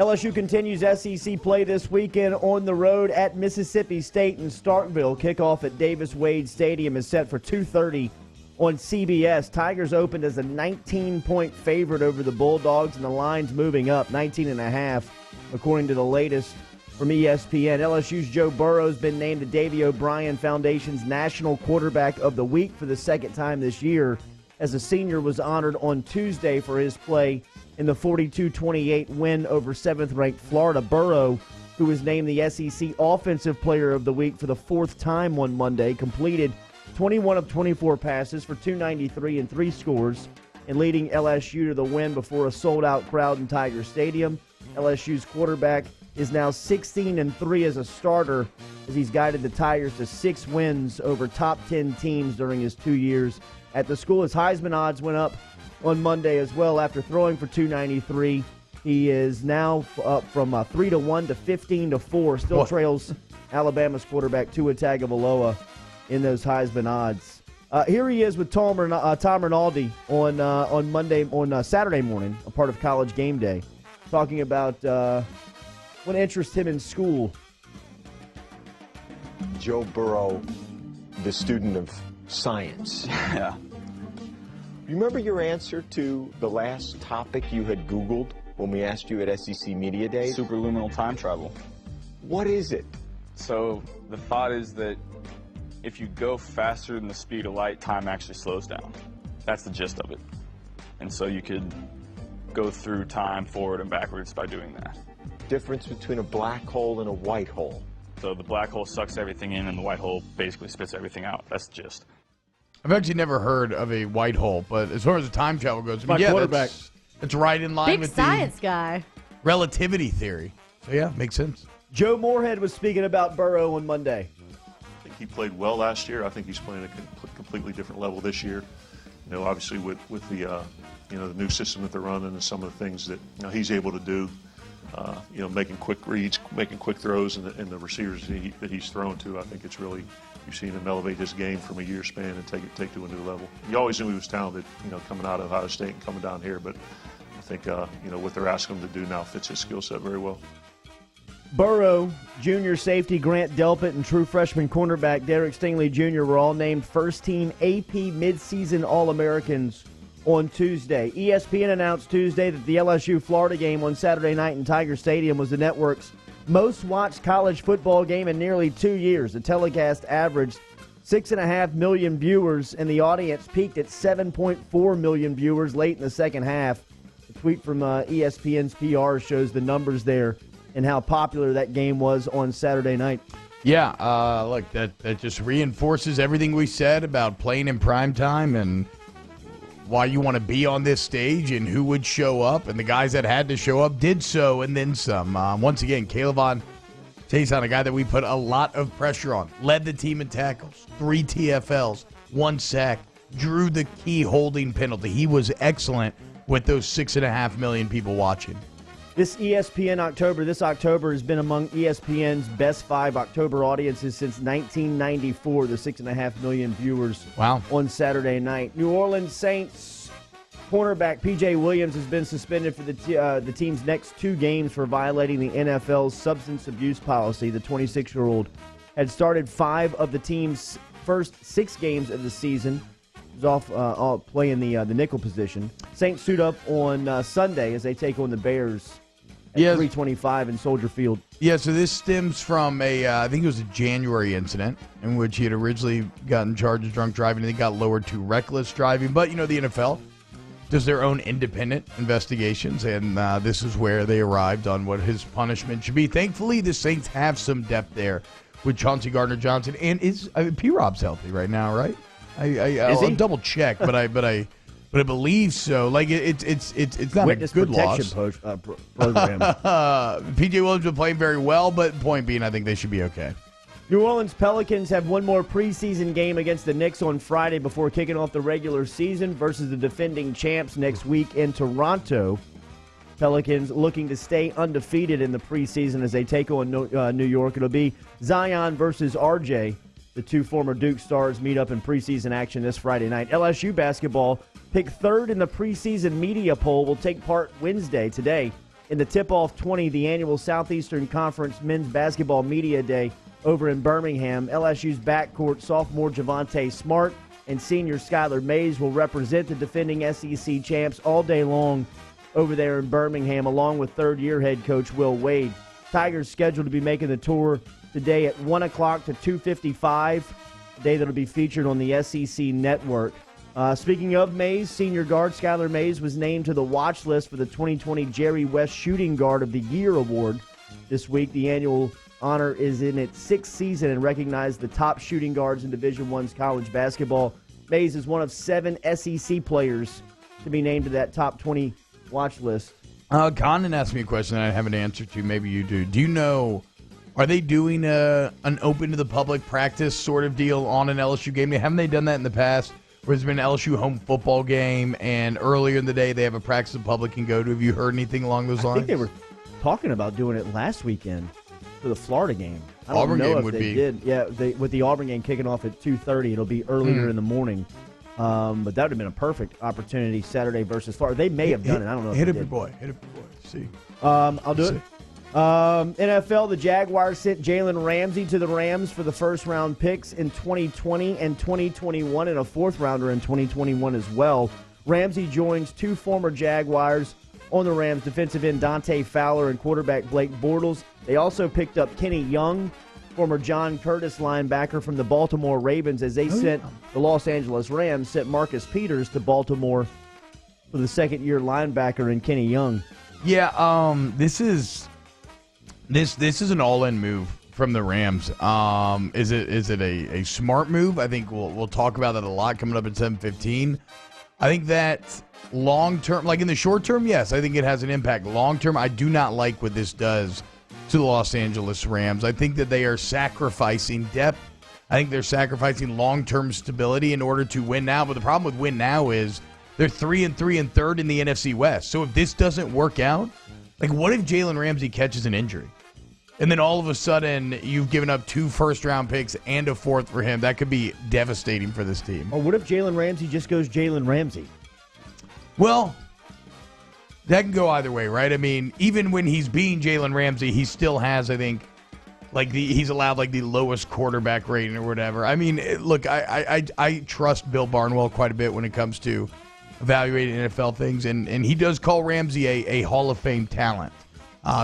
LSU continues SEC play this weekend on the road at Mississippi State in Starkville. Kickoff at Davis-Wade Stadium is set for 2:30 on CBS. Tigers opened as a 19-point favorite over the Bulldogs, and the line's moving up, 19.5, according to the latest from ESPN. LSU's Joe Burrow has been named the Davey O'Brien Foundation's National Quarterback of the Week for the second time this year, as a senior was honored on Tuesday for his play in the 42-28 win over 7th-ranked Florida. Burrow, who was named the SEC Offensive Player of the Week for the fourth time on Monday, completed 21 of 24 passes for 293 and 3 scores, and leading LSU to the win before a sold-out crowd in Tiger Stadium. LSU's quarterback is now 16-3 as a starter, as he's guided the Tigers to 6 wins over top 10 teams during his 2 years at the school. His Heisman odds went up on Monday as well after throwing for 293. He is now up from 3-1 to 15-4. Still trails Alabama's quarterback Tua Tagovailoa in those Heisman odds. Here he is with Tom Rinaldi on Saturday morning, a part of College Game Day, talking about what interests him in school. Joe Burrow, the student of science. Yeah. Remember your answer to the last topic you had Googled when we asked you at SEC Media Days? Superluminal time travel. What is it? So the thought is that if you go faster than the speed of light, time actually slows down. That's the gist of it. And so you could go through time forward and backwards by doing that. Difference between a black hole and a white hole. So the black hole sucks everything in and the white hole basically spits everything out. That's the gist. I've actually never heard of a white hole, but as far as the time travel goes, My quarterback. That's right in line Big with science the guy. relativity theory. So yeah, makes sense. Joe Morehead was speaking about Burrow on Monday. I think he played well last year. I think he's playing at a completely different level this year. You know, obviously with the the new system that they're running and some of the things that he's able to do. Making quick reads, making quick throws, and the receivers that he's thrown to. I think it's really, you've seen him elevate his game from a year span and take to a new level. You always knew he was talented, coming out of Ohio State and coming down here, but I think, what they're asking him to do now fits his skill set very well. Burrow, junior safety Grant Delpit, and true freshman cornerback Derek Stingley Jr. were all named first-team AP midseason All-Americans on Tuesday. ESPN announced Tuesday that the LSU-Florida game on Saturday night in Tiger Stadium was the network's most-watched college football game in nearly 2 years. The telecast averaged 6.5 million viewers, and the audience peaked at 7.4 million viewers late in the second half. A tweet from ESPN's PR shows the numbers there and how popular that game was on Saturday night. Yeah, look, that just reinforces everything we said about playing in prime time and why you want to be on this stage and who would show up. And the guys that had to show up did so and then some. Once again, Caleb Tayson, a guy that we put a lot of pressure on, led the team in tackles, 3 TFLs, 1 sack, drew the key holding penalty. He was excellent with those 6.5 million people watching. This October has been among ESPN's best 5 October audiences since 1994, the 6.5 million viewers on Saturday night. New Orleans Saints cornerback P.J. Williams has been suspended for the team's next 2 games for violating the NFL's substance abuse policy. The 26-year-old had started 5 of the team's first 6 games of the season. He was off playing the nickel position. Saints suit up on Sunday as they take on the Bears at 3:25 in Soldier Field. Yeah, so this stems from I think it was a January incident in which he had originally gotten charged of drunk driving and he got lowered to reckless driving. But, the NFL does their own independent investigations, and this is where they arrived on what his punishment should be. Thankfully, the Saints have some depth there with Chauncey Gardner-Johnson, and P-Rob's healthy right now, right? I'll double check, but I believe so. Like it's not Witness a good protection loss. Program. PJ Williams been playing very well, but point being, I think they should be okay. New Orleans Pelicans have one more preseason game against the Knicks on Friday before kicking off the regular season versus the defending champs next week in Toronto. Pelicans looking to stay undefeated in the preseason as they take on New York. It'll be Zion versus RJ. The 2 former Duke stars meet up in preseason action this Friday night. LSU basketball picked 3rd in the preseason media poll will take part Wednesday today In the tip-off 20, the annual Southeastern Conference Men's Basketball Media Day over in Birmingham, LSU's backcourt sophomore Javonte Smart and senior Skylar Mays will represent the defending SEC champs all day long over there in Birmingham, along with third-year head coach Will Wade. Tigers scheduled to be making the tour today at 1 o'clock to 2:55, a day that will be featured on the SEC network. Speaking of Mays, senior guard Skylar Mays was named to the watch list for the 2020 Jerry West Shooting Guard of the Year award this week. The annual honor is in its sixth season and recognizes the top shooting guards in Division I's college basketball. Mays is one of 7 SEC players to be named to that top 20 watch list. Condon asked me a question that I have an answer to. Maybe you do. Do you know, are they doing an open to the public practice sort of deal on an LSU game? Haven't they done that in the past? Where there's been an LSU home football game, and earlier in the day they have a practice the public can go to. Have you heard anything along those lines? I think they were talking about doing it last weekend for the Florida game. I Auburn don't know game if would they be. did. Yeah, with the Auburn game kicking off at 2:30, it'll be earlier in the morning. But that would have been a perfect opportunity Saturday versus Florida. They may have done it. I don't know. Hit if it, they big did. boy. Hit it, big boy. See. I'll do it. NFL, the Jaguars sent Jalen Ramsey to the Rams for the first-round picks in 2020 and 2021 and a fourth-rounder in 2021 as well. Ramsey joins 2 former Jaguars on the Rams, defensive end Dante Fowler and quarterback Blake Bortles. They also picked up Kenny Young, former John Curtis linebacker from the Baltimore Ravens, as they the Los Angeles Rams sent Marcus Peters to Baltimore for the second-year linebacker and Kenny Young. Yeah, this is an all-in move from the Rams. Is it a smart move? I think we'll talk about that a lot coming up at 7:15. I think that long-term, like in the short term, yes, I think it has an impact. Long-term, I do not like what this does to the Los Angeles Rams. I think that they are sacrificing depth. I think they're sacrificing long-term stability in order to win now. But the problem with win now is they're 3-3 and third in the NFC West. So if this doesn't work out, like what if Jalen Ramsey catches an injury? And then all of a sudden you've given up 2 first-round picks and a fourth for him. That could be devastating for this team. Or what if Jalen Ramsey just goes Jalen Ramsey? Well, that can go either way, right? I mean, even when he's being Jalen Ramsey, he still has, I think, he's allowed the lowest quarterback rating or whatever. I mean, look, I trust Bill Barnwell quite a bit when it comes to evaluating NFL things, and he does call Ramsey a Hall of Fame talent.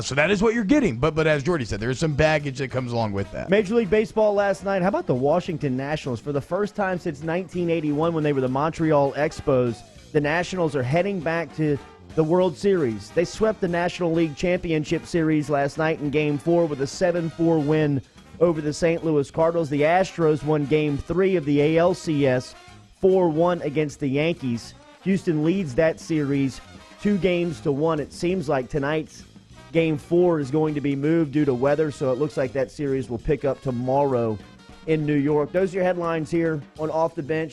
So that is what you're getting. But as Jordy said, there's some baggage that comes along with that. Major League Baseball last night. How about the Washington Nationals? For the first time since 1981 when they were the Montreal Expos, the Nationals are heading back to the World Series. They swept the National League Championship Series last night in Game 4 with a 7-4 win over the St. Louis Cardinals. The Astros won Game 3 of the ALCS 4-1 against the Yankees. Houston leads that series 2-1. It seems like tonight's Game 4 is going to be moved due to weather, so it looks like that series will pick up tomorrow in New York. Those are your headlines here on Off the Bench.